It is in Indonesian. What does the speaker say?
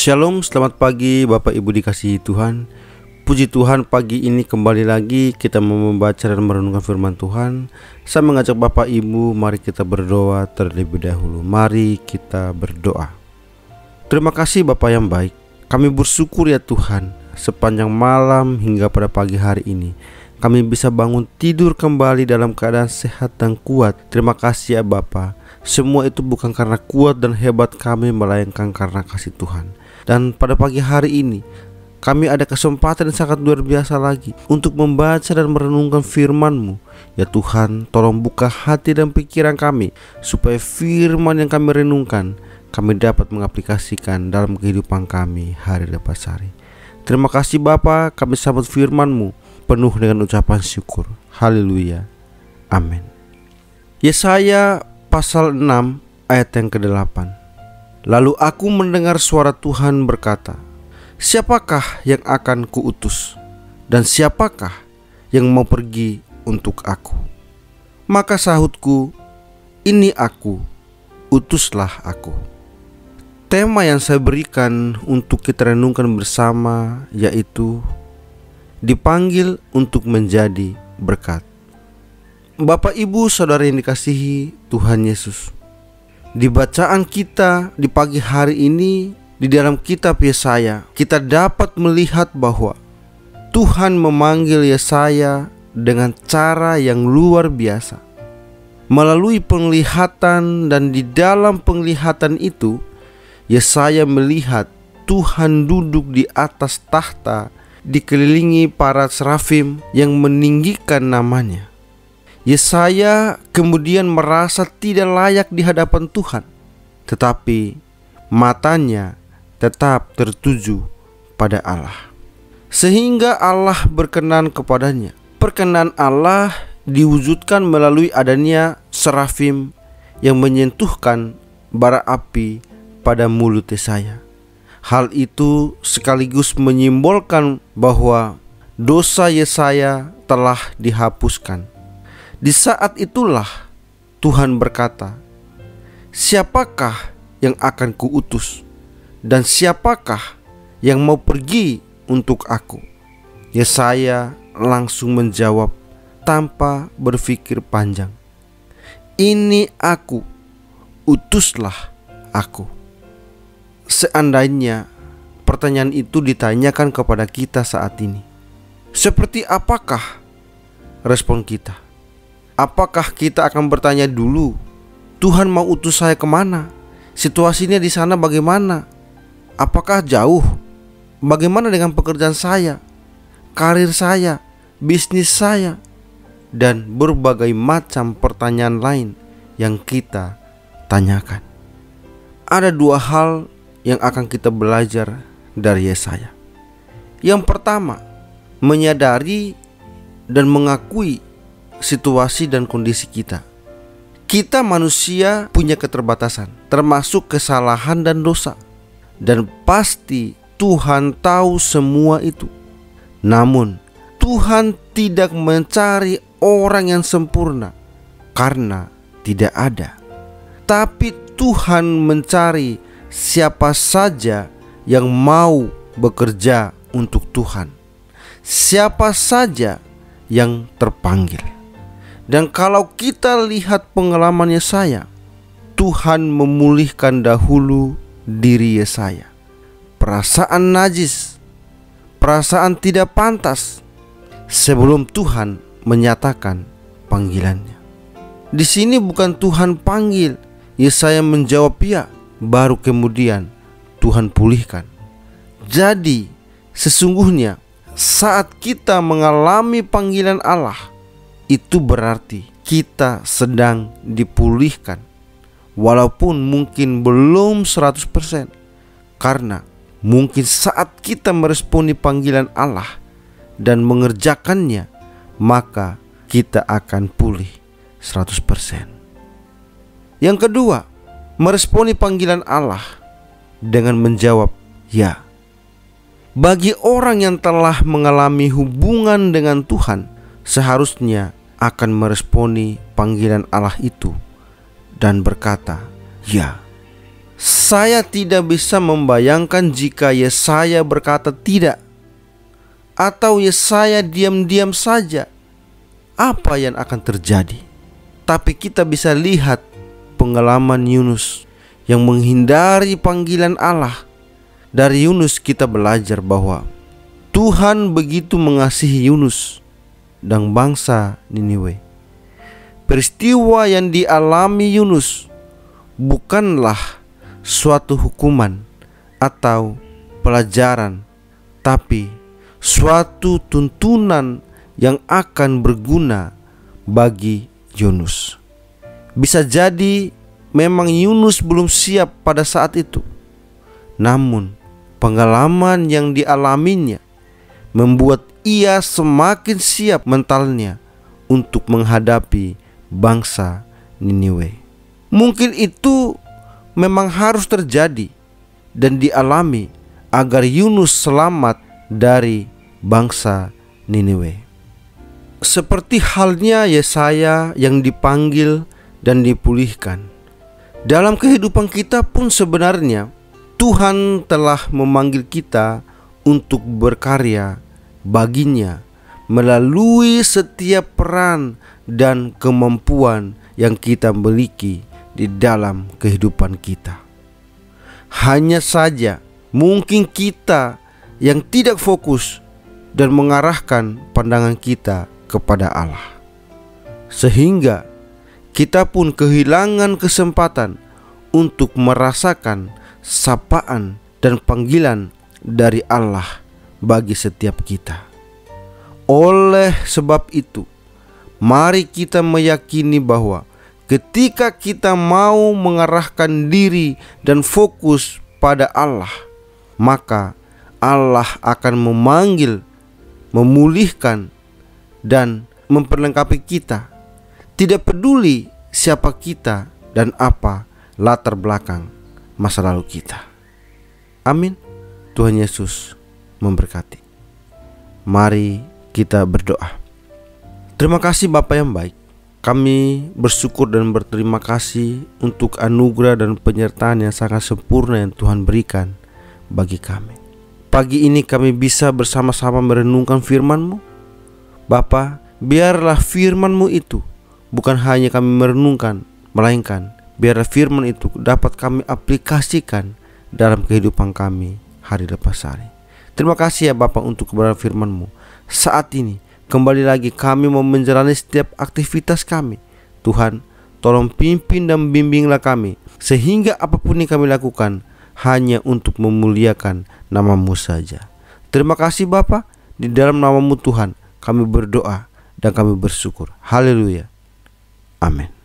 Shalom, selamat pagi Bapak Ibu dikasihi Tuhan. Puji Tuhan, pagi ini kembali lagi kita mau membaca dan merenungkan firman Tuhan. Saya mengajak Bapak Ibu, mari kita berdoa terlebih dahulu. Mari kita berdoa. Terima kasih Bapak yang baik. Kami bersyukur ya Tuhan, sepanjang malam hingga pada pagi hari ini kami bisa bangun tidur kembali dalam keadaan sehat dan kuat. Terima kasih ya Bapa. Semua itu bukan karena kuat dan hebat kami, melainkan karena kasih Tuhan. Dan pada pagi hari ini kami ada kesempatan yang sangat luar biasa lagi untuk membaca dan merenungkan firman-Mu. Ya Tuhan, tolong buka hati dan pikiran kami, supaya firman yang kami renungkan kami dapat mengaplikasikan dalam kehidupan kami hari lepas hari. Terima kasih Bapa, kami sambut firman-Mu penuh dengan ucapan syukur. Haleluya, amin. Yesaya pasal 6 ayat yang ke-8. Lalu aku mendengar suara Tuhan berkata, siapakah yang akan kuutus, dan siapakah yang mau pergi untuk aku? Maka sahutku, ini aku, utuslah aku. Tema yang saya berikan untuk kita renungkan bersama yaitu dipanggil untuk menjadi berkat. Bapak Ibu Saudara yang dikasihi Tuhan Yesus, di bacaan kita di pagi hari ini di dalam kitab Yesaya, kita dapat melihat bahwa Tuhan memanggil Yesaya dengan cara yang luar biasa. Melalui penglihatan, dan di dalam penglihatan itu Yesaya melihat Tuhan duduk di atas tahta, dikelilingi para serafim yang meninggikan namanya. Yesaya kemudian merasa tidak layak di hadapan Tuhan, tetapi matanya tetap tertuju pada Allah, sehingga Allah berkenan kepadanya. Perkenan Allah diwujudkan melalui adanya serafim yang menyentuhkan bara api pada mulut Yesaya. Hal itu sekaligus menyimbolkan bahwa dosa Yesaya telah dihapuskan. Di saat itulah Tuhan berkata, siapakah yang akan kuutus, dan siapakah yang mau pergi untuk aku? Yesaya langsung menjawab tanpa berpikir panjang, ini aku, utuslah aku. Seandainya pertanyaan itu ditanyakan kepada kita saat ini, seperti apakah respon kita? Apakah kita akan bertanya dulu, Tuhan mau utus saya kemana? Situasinya di sana bagaimana? Apakah jauh? Bagaimana dengan pekerjaan saya, karir saya, bisnis saya, dan berbagai macam pertanyaan lain yang kita tanyakan? Ada dua hal yang akan kita belajar dari Yesaya. Yang pertama, menyadari dan mengakui situasi dan kondisi kita. Kita manusia punya keterbatasan, termasuk kesalahan dan dosa, dan pasti Tuhan tahu semua itu. Namun Tuhan tidak mencari orang yang sempurna, karena tidak ada. Tapi Tuhan mencari siapa saja yang mau bekerja untuk Tuhan, siapa saja yang terpanggil. Dan kalau kita lihat pengalaman Yesaya, Tuhan memulihkan dahulu diri Yesaya. Perasaan najis, perasaan tidak pantas, sebelum Tuhan menyatakan panggilannya. Di sini bukan Tuhan panggil, Yesaya menjawab ya, baru kemudian Tuhan pulihkan. Jadi sesungguhnya saat kita mengalami panggilan Allah, itu berarti kita sedang dipulihkan, walaupun mungkin belum 100%. Karena mungkin saat kita meresponi panggilan Allah dan mengerjakannya, maka kita akan pulih 100%. Yang kedua, meresponi panggilan Allah dengan menjawab ya. Bagi orang yang telah mengalami hubungan dengan Tuhan, seharusnya akan meresponi panggilan Allah itu dan berkata ya. Saya tidak bisa membayangkan jika Yesaya berkata tidak, atau Yesaya diam-diam saja, apa yang akan terjadi. Tapi kita bisa lihat pengalaman Yunus yang menghindari panggilan Allah. Dari Yunus kita belajar bahwa Tuhan begitu mengasihi Yunus dan bangsa Niniwe. Peristiwa yang dialami Yunus bukanlah suatu hukuman atau pelajaran, tapi suatu tuntunan yang akan berguna bagi Yunus. Bisa jadi memang Yunus belum siap pada saat itu, namun pengalaman yang dialaminya membuat ia semakin siap mentalnya untuk menghadapi bangsa Niniwe. Mungkin itu memang harus terjadi dan dialami agar Yunus selamat dari bangsa Niniwe. Seperti halnya Yesaya yang dipanggil dan dipulihkan. Dalam kehidupan kita pun sebenarnya Tuhan telah memanggil kita untuk berkarya baginya melalui setiap peran dan kemampuan yang kita miliki di dalam kehidupan kita. Hanya saja mungkin kita yang tidak fokus dan mengarahkan pandangan kita kepada Allah, sehingga kita pun kehilangan kesempatan untuk merasakan sapaan dan panggilan dari Allah bagi setiap kita. Oleh sebab itu, mari kita meyakini bahwa ketika kita mau mengarahkan diri dan fokus pada Allah, maka Allah akan memanggil, memulihkan, dan memperlengkapi kita. Tidak peduli siapa kita dan apa latar belakang masa lalu kita. Amin. Tuhan Yesus memberkati. Mari kita berdoa. Terima kasih Bapa yang baik. Kami bersyukur dan berterima kasih untuk anugerah dan penyertaan yang sangat sempurna yang Tuhan berikan bagi kami. Pagi ini kami bisa bersama-sama merenungkan firman-Mu. Bapa, biarlah firman-Mu itu bukan hanya kami merenungkan, melainkan biarlah firman itu dapat kami aplikasikan dalam kehidupan kami hari lepas hari. Terima kasih ya Bapa untuk kebenaran firman-Mu. Saat ini kembali lagi kami mau menjalani setiap aktivitas kami. Tuhan, tolong pimpin dan bimbinglah kami, sehingga apapun yang kami lakukan hanya untuk memuliakan nama-Mu saja. Terima kasih Bapa, di dalam nama-Mu Tuhan kami berdoa dan kami bersyukur. Haleluya. Amin.